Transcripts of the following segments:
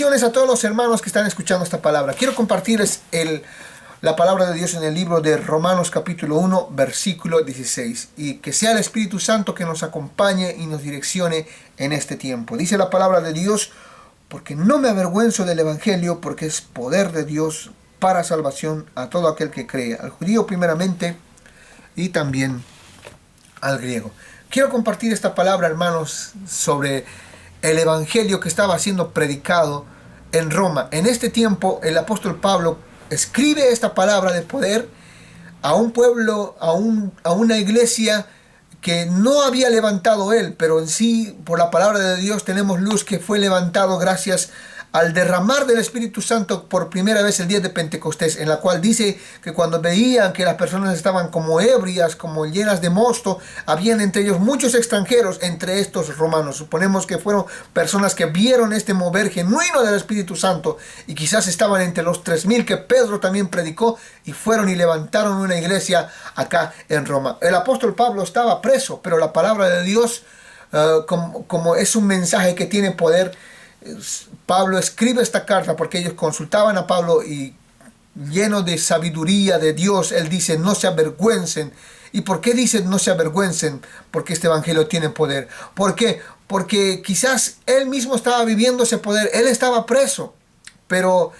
Bendiciones a todos los hermanos que están escuchando esta palabra. Quiero compartirles la palabra de Dios en el libro de Romanos capítulo 1, versículo 16. Y que sea el Espíritu Santo que nos acompañe y nos direccione en este tiempo. Dice la palabra de Dios: porque no me avergüenzo del Evangelio, porque es poder de Dios para salvación a todo aquel que cree, al judío primeramente y también al griego. Quiero compartir esta palabra, hermanos, sobre el Evangelio que estaba siendo predicado en Roma. En este tiempo, el apóstol Pablo escribe esta palabra de poder a un pueblo, a una iglesia que no había levantado él, pero en sí, por la palabra de Dios, tenemos luz que fue levantado gracias al derramar del Espíritu Santo por primera vez el día de Pentecostés, en la cual dice que cuando veían que las personas estaban como ebrias, como llenas de mosto, habían entre ellos muchos extranjeros, entre estos romanos. Suponemos que fueron personas que vieron este mover genuino del Espíritu Santo, y quizás estaban entre los 3,000 que Pedro también predicó, y fueron y levantaron una iglesia acá en Roma. El apóstol Pablo estaba preso, pero la palabra de Dios, como es un mensaje que tiene poder, Pablo escribe esta carta porque ellos consultaban a Pablo, y lleno de sabiduría de Dios, él dice: no se avergüencen. ¿Y por qué dice no se avergüencen? Porque este evangelio tiene poder. ¿Por qué? Porque quizás él mismo estaba viviendo ese poder. Él estaba preso, pero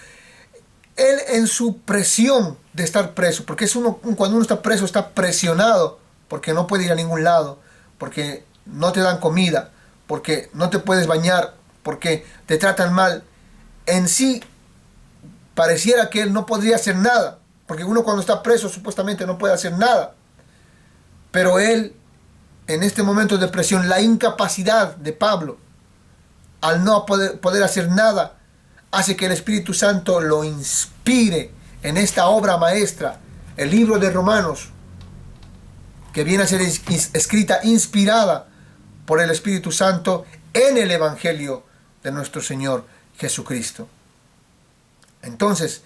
él, en su presión de estar preso, porque cuando uno está preso está presionado, porque no puede ir a ningún lado, porque no te dan comida, porque no te puedes bañar, porque te tratan mal. En sí, pareciera que él no podría hacer nada, porque uno cuando está preso supuestamente no puede hacer nada. Pero él, en este momento de presión, la incapacidad de Pablo, al no poder hacer nada, hace que el Espíritu Santo lo inspire en esta obra maestra, el libro de Romanos, que viene a ser escrita, inspirada por el Espíritu Santo en el Evangelio de nuestro Señor Jesucristo. Entonces,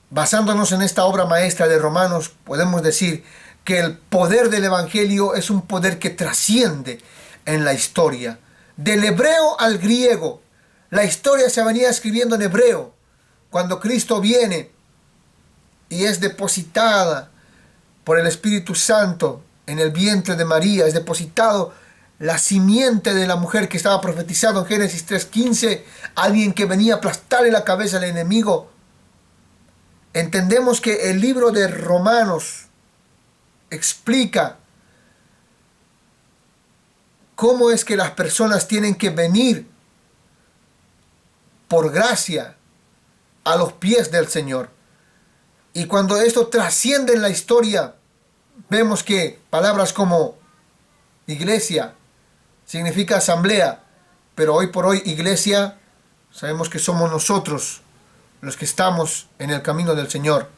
basándonos en esta obra maestra de Romanos, podemos decir que el poder del Evangelio es un poder que trasciende en la historia. Del hebreo al griego, la historia se venía escribiendo en hebreo. Cuando Cristo viene y es depositada por el Espíritu Santo en el vientre de María, es depositado la simiente de la mujer que estaba profetizado en Génesis 3:15, alguien que venía a aplastarle la cabeza al enemigo. Entendemos que el libro de Romanos explica cómo es que las personas tienen que venir por gracia a los pies del Señor. Y cuando esto trasciende en la historia, vemos que palabras como iglesia significa asamblea, pero hoy por hoy iglesia, sabemos que somos nosotros los que estamos en el camino del Señor.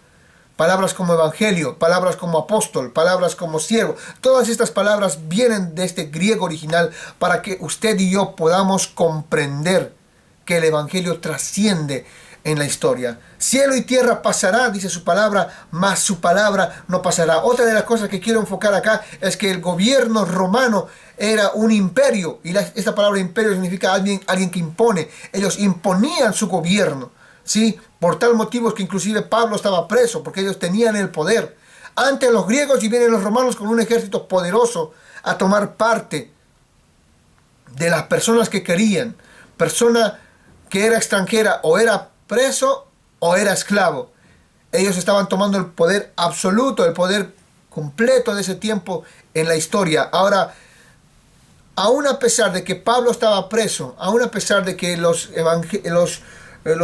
Palabras como evangelio, palabras como apóstol, palabras como siervo, todas estas palabras vienen de este griego original para que usted y yo podamos comprender que el evangelio trasciende en la historia. Cielo y tierra pasará, dice su palabra, mas su palabra no pasará. Otra de las cosas que quiero enfocar acá es que el gobierno romano era un imperio, y esta palabra imperio significa alguien que impone. Ellos imponían su gobierno, ¿sí? Por tal motivo es que inclusive Pablo estaba preso, porque ellos tenían el poder. Ante los griegos, y vienen los romanos con un ejército poderoso a tomar parte de las personas que querían. Persona que era extranjera, o era preso o era esclavo. Ellos estaban tomando el poder absoluto, el poder completo de ese tiempo en la historia. Ahora, aún a pesar de que Pablo estaba preso, aún a pesar de que los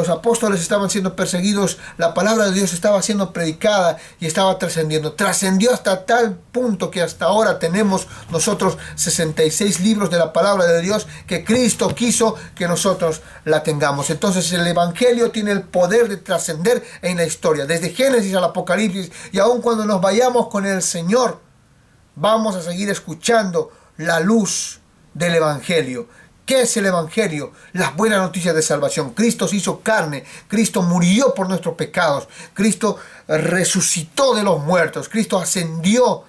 apóstoles estaban siendo perseguidos, la palabra de Dios estaba siendo predicada y estaba trascendiendo. Trascendió hasta tal punto que hasta ahora tenemos nosotros 66 libros de la palabra de Dios que Cristo quiso que nosotros la tengamos. Entonces el evangelio tiene el poder de trascender en la historia, desde Génesis al Apocalipsis, y aun cuando nos vayamos con el Señor, vamos a seguir escuchando la luz del evangelio. ¿Qué es el evangelio? Las buenas noticias de salvación. Cristo se hizo carne, Cristo murió por nuestros pecados, Cristo resucitó de los muertos, Cristo ascendió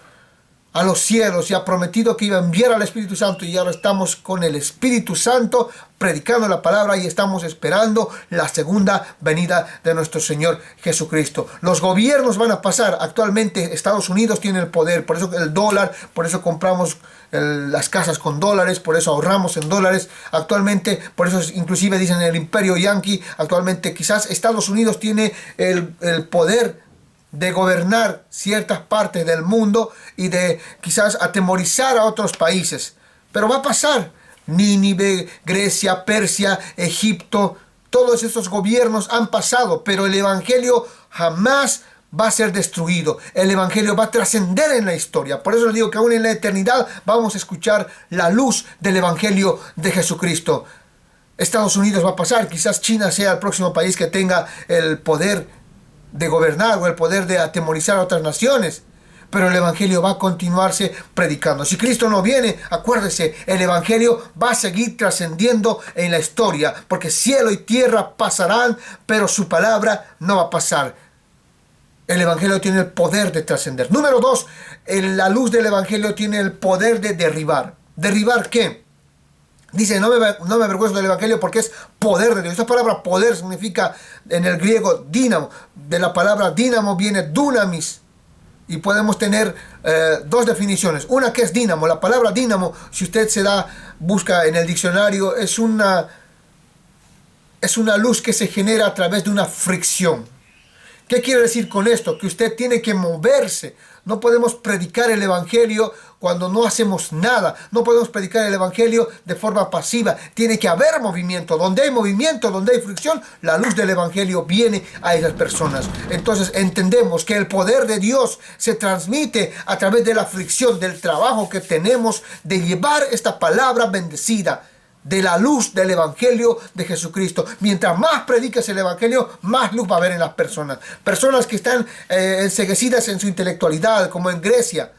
a los cielos y ha prometido que iba a enviar al Espíritu Santo, y ahora estamos con el Espíritu Santo predicando la palabra y estamos esperando la segunda venida de nuestro Señor Jesucristo. Los gobiernos van a pasar. Actualmente Estados Unidos tiene el poder, por eso el dólar, por eso compramos las casas con dólares, por eso ahorramos en dólares. Actualmente, por eso inclusive dicen el imperio yanqui, actualmente quizás Estados Unidos tiene el poder de gobernar ciertas partes del mundo y de quizás atemorizar a otros países. Pero va a pasar. Nínive, Grecia, Persia, Egipto, todos esos gobiernos han pasado, pero el evangelio jamás va a ser destruido. El evangelio va a trascender en la historia. Por eso les digo que aún en la eternidad vamos a escuchar la luz del evangelio de Jesucristo. Estados Unidos va a pasar, quizás China sea el próximo país que tenga el poder de gobernar o el poder de atemorizar a otras naciones, pero el evangelio va a continuarse predicando. Si Cristo no viene, acuérdese, el evangelio va a seguir trascendiendo en la historia, porque cielo y tierra pasarán, pero su palabra no va a pasar. El evangelio tiene el poder de trascender. Número 2, la luz del evangelio tiene el poder de derribar. ¿Derribar qué? Dice, no me avergüenzo del evangelio porque es poder de Dios. Esta palabra poder significa en el griego dínamo. De la palabra dínamo viene dunamis. Y podemos tener dos definiciones. Una que es dínamo. La palabra dínamo, si usted busca en el diccionario, es una luz que se genera a través de una fricción. ¿Qué quiere decir con esto? Que usted tiene que moverse. No podemos predicar el evangelio cuando no hacemos nada. No podemos predicar el evangelio de forma pasiva. Tiene que haber movimiento. Donde hay movimiento, donde hay fricción, la luz del evangelio viene a esas personas. Entonces entendemos que el poder de Dios se transmite a través de la fricción, del trabajo que tenemos de llevar esta palabra bendecida, de la luz del evangelio de Jesucristo. Mientras más predicas el evangelio, más luz va a haber en las personas. Personas que están enceguecidas en su intelectualidad, como en Grecia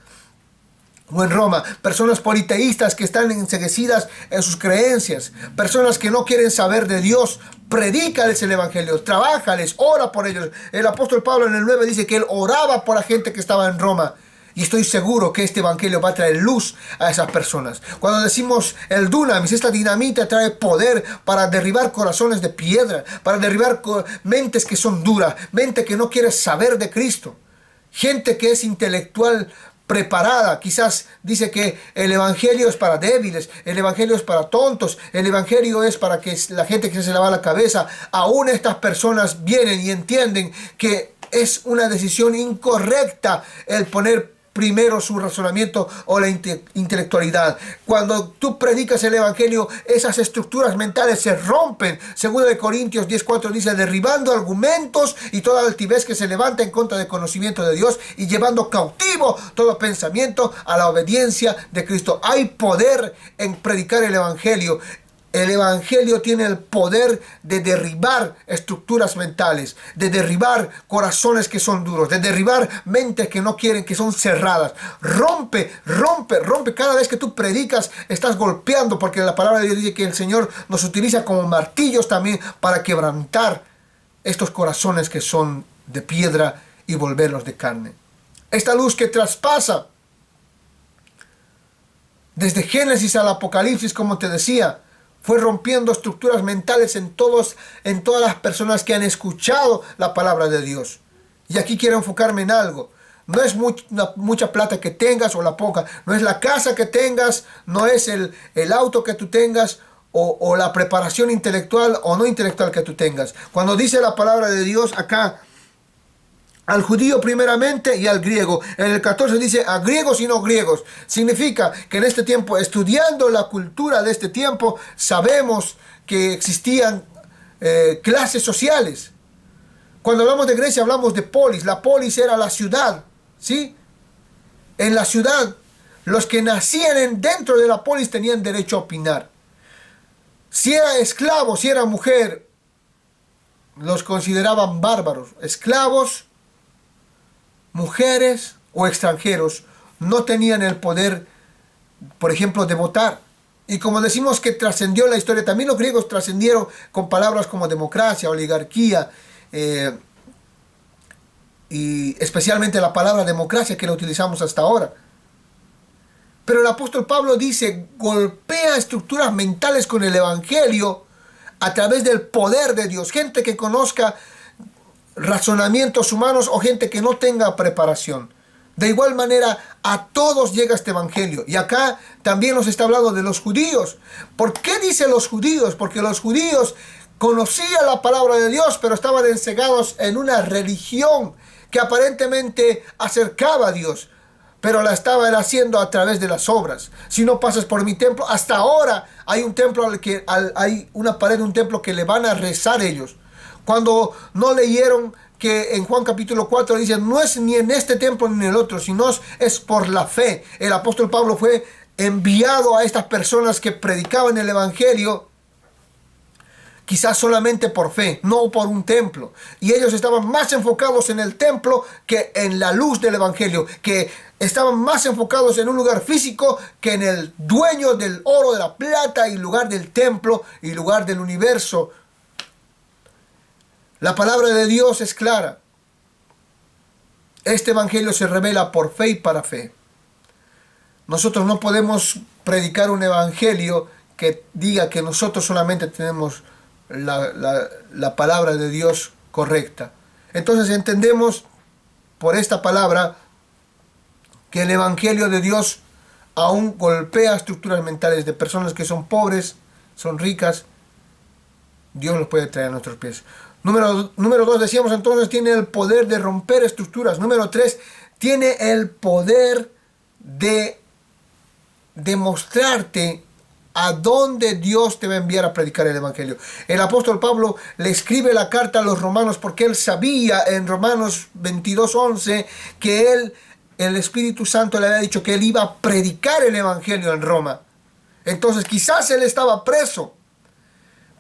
o en Roma. Personas politeístas que están enceguecidas en sus creencias. Personas que no quieren saber de Dios. Predícales el evangelio, trabájales, ora por ellos. El apóstol Pablo en el 9 dice que él oraba por la gente que estaba en Roma. Y estoy seguro que este evangelio va a traer luz a esas personas. Cuando decimos el dunamis, esta dinamita trae poder para derribar corazones de piedra, para derribar mentes que son duras, mente que no quiere saber de Cristo, gente que es intelectual preparada. Quizás dice que el evangelio es para débiles, el evangelio es para tontos, el evangelio es para que la gente que se lava la cabeza. Aún estas personas vienen y entienden que es una decisión incorrecta el poner primero su razonamiento o la intelectualidad. Cuando tú predicas el evangelio, esas estructuras mentales se rompen. Segundo de Corintios 10:4 dice, derribando argumentos y toda altivez que se levanta en contra del conocimiento de Dios y llevando cautivo todo pensamiento a la obediencia de Cristo. Hay poder en predicar el evangelio. El evangelio tiene el poder de derribar estructuras mentales, de derribar corazones que son duros, de derribar mentes que no quieren, que son cerradas. Rompe. Cada vez que tú predicas, estás golpeando, porque la palabra de Dios dice que el Señor nos utiliza como martillos también para quebrantar estos corazones que son de piedra y volverlos de carne. Esta luz que traspasa desde Génesis al Apocalipsis, como te decía, fue rompiendo estructuras mentales en todas las personas que han escuchado la palabra de Dios. Y aquí quiero enfocarme en algo. No es mucha plata que tengas o la poca. No es la casa que tengas, no es el auto que tú tengas o la preparación intelectual o no intelectual que tú tengas. Cuando dice la palabra de Dios acá, al judío primeramente y al griego. En el 14 dice a griegos y no griegos. Significa que en este tiempo, estudiando la cultura de este tiempo, sabemos que existían clases sociales. Cuando hablamos de Grecia hablamos de polis. La polis era la ciudad, ¿sí? En la ciudad, los que nacían dentro de la polis tenían derecho a opinar. Si era esclavo, si era mujer, los consideraban bárbaros. Esclavos, mujeres o extranjeros no tenían el poder, por ejemplo, de votar. Y como decimos que trascendió la historia, también los griegos trascendieron con palabras como democracia, oligarquía, y especialmente la palabra democracia que la utilizamos hasta ahora. Pero el apóstol Pablo dice, golpea estructuras mentales con el evangelio a través del poder de Dios. Gente que conozca razonamientos humanos o gente que no tenga preparación. De igual manera, a todos llega este evangelio. Y acá también nos está hablando de los judíos. ¿Por qué dice los judíos? Porque los judíos conocían la palabra de Dios, pero estaban encegados en una religión que aparentemente acercaba a Dios, pero la estaban haciendo a través de las obras. Si no pasas por mi templo, hasta ahora hay un templo hay una pared de un templo que le van a rezar ellos. Cuando no leyeron que en Juan capítulo 4 dice, no es ni en este templo ni en el otro, sino es por la fe. El apóstol Pablo fue enviado a estas personas que predicaban el evangelio, quizás solamente por fe, no por un templo. Y ellos estaban más enfocados en el templo que en la luz del evangelio, que estaban más enfocados en un lugar físico que en el dueño del oro, de la plata, y lugar del templo y lugar del universo. La palabra de Dios es clara. Este evangelio se revela por fe y para fe. Nosotros no podemos predicar un evangelio que diga que nosotros solamente tenemos la palabra de Dios correcta. Entonces entendemos por esta palabra que el evangelio de Dios aún golpea estructuras mentales de personas que son pobres, son ricas. Dios los puede traer a nuestros pies. Número 2, decíamos entonces, tiene el poder de romper estructuras. Número 3, tiene el poder de demostrarte a dónde Dios te va a enviar a predicar el evangelio. El apóstol Pablo le escribe la carta a los romanos porque él sabía en Romanos 22:11 que el Espíritu Santo le había dicho que él iba a predicar el evangelio en Roma. Entonces quizás él estaba preso,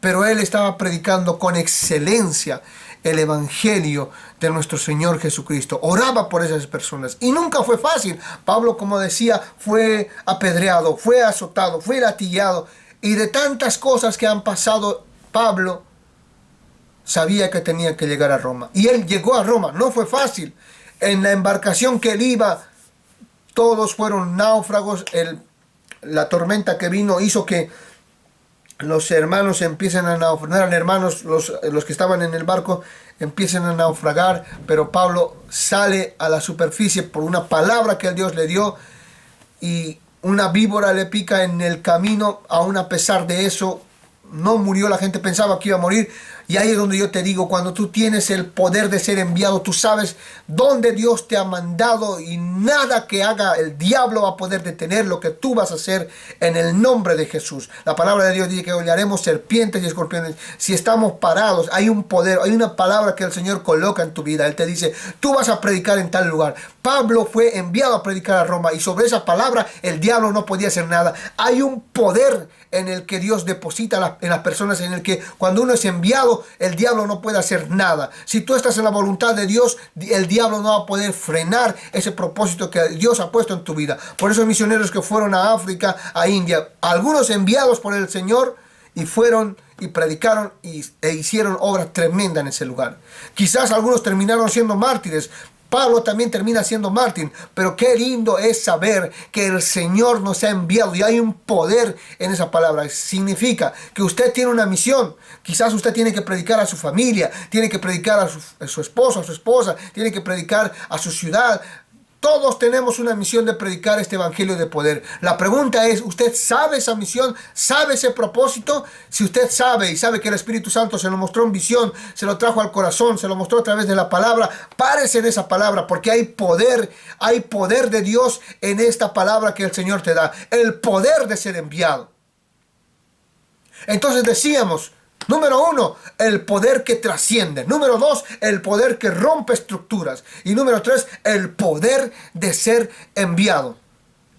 pero él estaba predicando con excelencia el evangelio de nuestro Señor Jesucristo. Oraba por esas personas y nunca fue fácil. Pablo, como decía, fue apedreado, fue azotado, fue latillado, y de tantas cosas que han pasado, Pablo sabía que tenía que llegar a Roma. Y él llegó a Roma. No fue fácil. En la embarcación que él iba, todos fueron náufragos. La tormenta que vino hizo que los hermanos empiezan a naufragar. No eran hermanos los que estaban en el barco, empiezan a naufragar, pero Pablo sale a la superficie por una palabra que Dios le dio, y una víbora le pica en el camino. Aún a pesar de eso, no murió. La gente pensaba que iba a morir. Y ahí es donde yo te digo, cuando tú tienes el poder de ser enviado, tú sabes dónde Dios te ha mandado, y nada que haga el diablo va a poder detener lo que tú vas a hacer en el nombre de Jesús. La palabra de Dios dice que hollaremos serpientes y escorpiones. Si estamos parados, hay un poder, hay una palabra que el Señor coloca en tu vida. Él te dice, tú vas a predicar en tal lugar. Pablo fue enviado a predicar a Roma, y sobre esa palabra el diablo no podía hacer nada. Hay un poder en el que Dios deposita en las personas, en el que cuando uno es enviado, el diablo no puede hacer nada. Si tú estás en la voluntad de Dios, el diablo no va a poder frenar ese propósito que Dios ha puesto en tu vida. Por eso misioneros que fueron a África, a India, algunos enviados por el Señor, y fueron y predicaron e hicieron obras tremendas en ese lugar. Quizás algunos terminaron siendo mártires. Pablo también termina siendo mártir, pero qué lindo es saber que el Señor nos ha enviado y hay un poder en esa palabra. Significa que usted tiene una misión. Quizás usted tiene que predicar a su familia, tiene que predicar a su esposo, a su esposa, tiene que predicar a su ciudad. Todos tenemos una misión de predicar este evangelio de poder. La pregunta es, ¿usted sabe esa misión? ¿Sabe ese propósito? Si usted sabe, y sabe que el Espíritu Santo se lo mostró en visión, se lo trajo al corazón, se lo mostró a través de la palabra, párese en esa palabra, porque hay poder de Dios en esta palabra que el Señor te da. El poder de ser enviado. Entonces decíamos, número 1, el poder que trasciende. Número 2, el poder que rompe estructuras. Y número 3, el poder de ser enviado.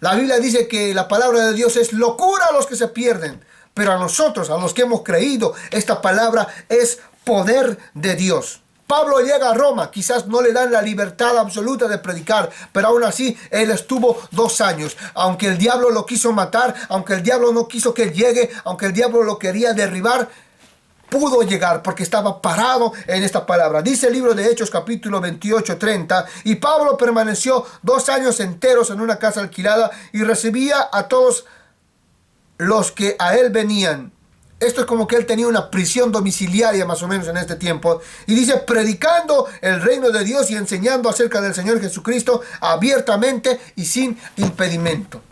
La Biblia dice que la palabra de Dios es locura a los que se pierden. Pero a nosotros, a los que hemos creído, esta palabra es poder de Dios. Pablo llega a Roma, quizás no le dan la libertad absoluta de predicar, pero aún así él estuvo 2 años. Aunque el diablo lo quiso matar, aunque el diablo no quiso que él llegue, aunque el diablo lo quería derribar, pudo llegar porque estaba parado en esta palabra. Dice el libro de Hechos capítulo 28-30, y Pablo permaneció 2 años enteros en una casa alquilada y recibía a todos los que a él venían. Esto es como que él tenía una prisión domiciliaria más o menos en este tiempo. Y dice, predicando el reino de Dios y enseñando acerca del Señor Jesucristo abiertamente y sin impedimento.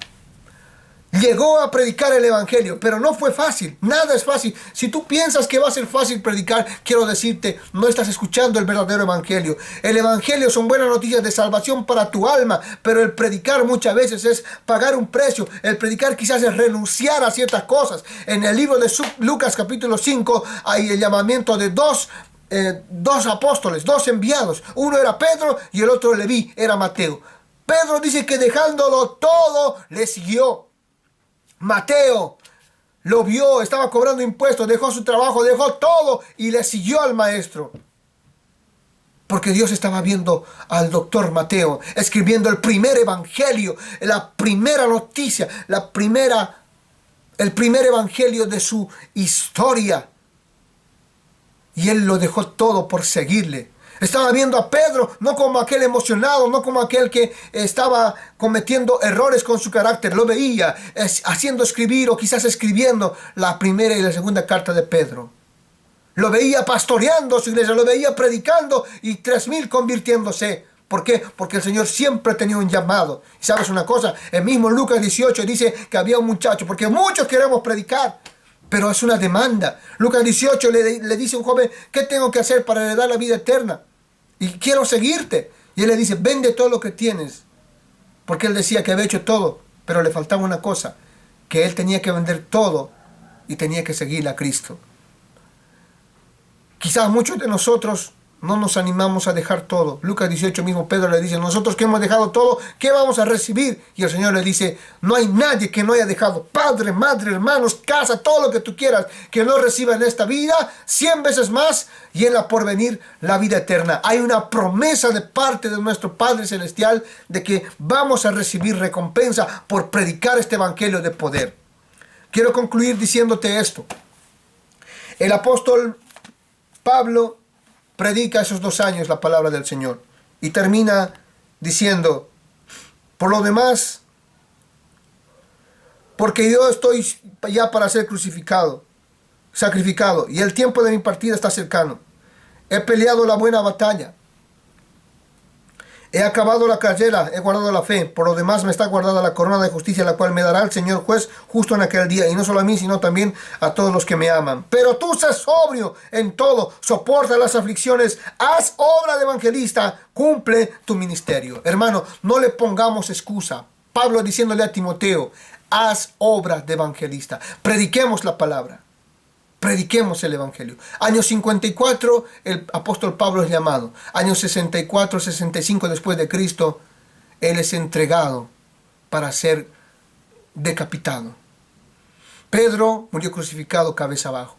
Llegó a predicar el evangelio, pero no fue fácil. Nada es fácil. Si tú piensas que va a ser fácil predicar, quiero decirte, no estás escuchando el verdadero evangelio. El evangelio son buenas noticias de salvación para tu alma, pero el predicar muchas veces es pagar un precio. El predicar quizás es renunciar a ciertas cosas. En el libro de Lucas capítulo 5 hay el llamamiento de dos apóstoles, 2 enviados. Uno era Pedro y el otro Leví, era Mateo. Pedro dice que dejándolo todo, le siguió. Mateo lo vio, estaba cobrando impuestos, dejó su trabajo, dejó todo y le siguió al maestro. Porque Dios estaba viendo al doctor Mateo escribiendo el primer evangelio, la primera noticia, el primer evangelio de su historia. Y él lo dejó todo por seguirle. Estaba viendo a Pedro, no como aquel emocionado, no como aquel que estaba cometiendo errores con su carácter. Lo veía haciendo escribir o quizás escribiendo la primera y la segunda carta de Pedro. Lo veía pastoreando su iglesia, lo veía predicando y 3,000 convirtiéndose. ¿Por qué? Porque el Señor siempre tenía un llamado. Y sabes una cosa, el mismo Lucas 18 dice que había un muchacho, porque muchos queremos predicar, pero es una demanda. Lucas 18 le dice a un joven, ¿qué tengo que hacer para heredar la vida eterna? Y quiero seguirte. Y él le dice, vende todo lo que tienes. Porque él decía que había hecho todo, pero le faltaba una cosa, que él tenía que vender todo y tenía que seguir a Cristo. Quizás muchos de nosotros no nos animamos a dejar todo. Lucas 18 mismo Pedro le dice, nosotros que hemos dejado todo, ¿qué vamos a recibir? Y el Señor le dice, no hay nadie que no haya dejado padre, madre, hermanos, casa, todo lo que tú quieras, que no reciba en esta vida 100 veces más y en la porvenir la vida eterna. Hay una promesa de parte de nuestro Padre Celestial de que vamos a recibir recompensa por predicar este evangelio de poder. Quiero concluir diciéndote esto. El apóstol Pablo predica esos 2 años la palabra del Señor y termina diciendo, por lo demás, porque yo estoy ya para ser sacrificado, y el tiempo de mi partida está cercano. He peleado la buena batalla, he acabado la carrera, he guardado la fe. Por lo demás me está guardada la corona de justicia, la cual me dará el Señor juez justo en aquel día, y no solo a mí, sino también a todos los que me aman. Pero tú sé sobrio en todo, soporta las aflicciones, haz obra de evangelista, cumple tu ministerio. Hermano, no le pongamos excusa. Pablo diciéndole a Timoteo, haz obra de evangelista, prediquemos la palabra. Prediquemos el evangelio. Año 54, el apóstol Pablo es llamado. Año 64, 65 después de Cristo, él es entregado para ser decapitado. Pedro murió crucificado cabeza abajo.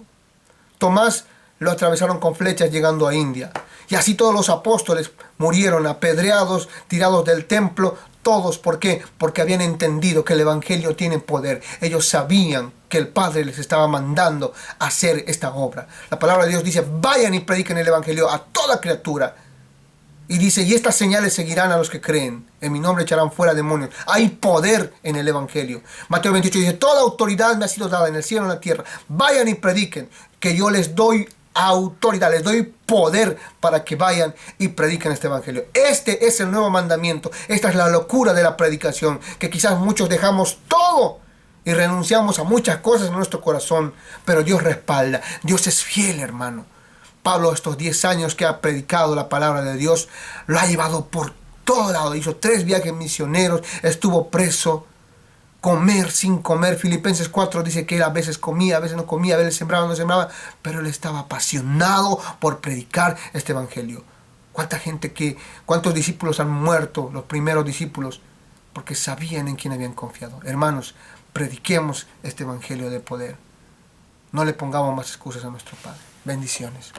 Tomás lo atravesaron con flechas llegando a India. Y así todos los apóstoles murieron apedreados, tirados del templo. Todos, ¿por qué? Porque habían entendido que el evangelio tiene poder. Ellos sabían que el Padre les estaba mandando a hacer esta obra. La palabra de Dios dice, vayan y prediquen el evangelio a toda criatura. Y dice, y estas señales seguirán a los que creen. En mi nombre echarán fuera demonios. Hay poder en el evangelio. Mateo 28 dice, toda autoridad me ha sido dada en el cielo y en la tierra. Vayan y prediquen, que yo les doy autoridad, les doy poder para que vayan y prediquen este evangelio. Este es el nuevo mandamiento. Esta es la locura de la predicación, que quizás muchos dejamos todo y renunciamos a muchas cosas en nuestro corazón, pero Dios respalda. Dios es fiel, hermano. Pablo, estos 10 años que ha predicado la palabra de Dios, lo ha llevado por todo lado. Hizo 3 viajes misioneros, estuvo preso, comer sin comer. Filipenses 4 dice que él a veces comía, a veces no comía, a veces sembraba, no sembraba, pero él estaba apasionado por predicar este evangelio. ¿Cuántos discípulos han muerto, los primeros discípulos? Porque sabían en quién habían confiado. Hermanos, prediquemos este evangelio de poder. No le pongamos más excusas a nuestro Padre. Bendiciones.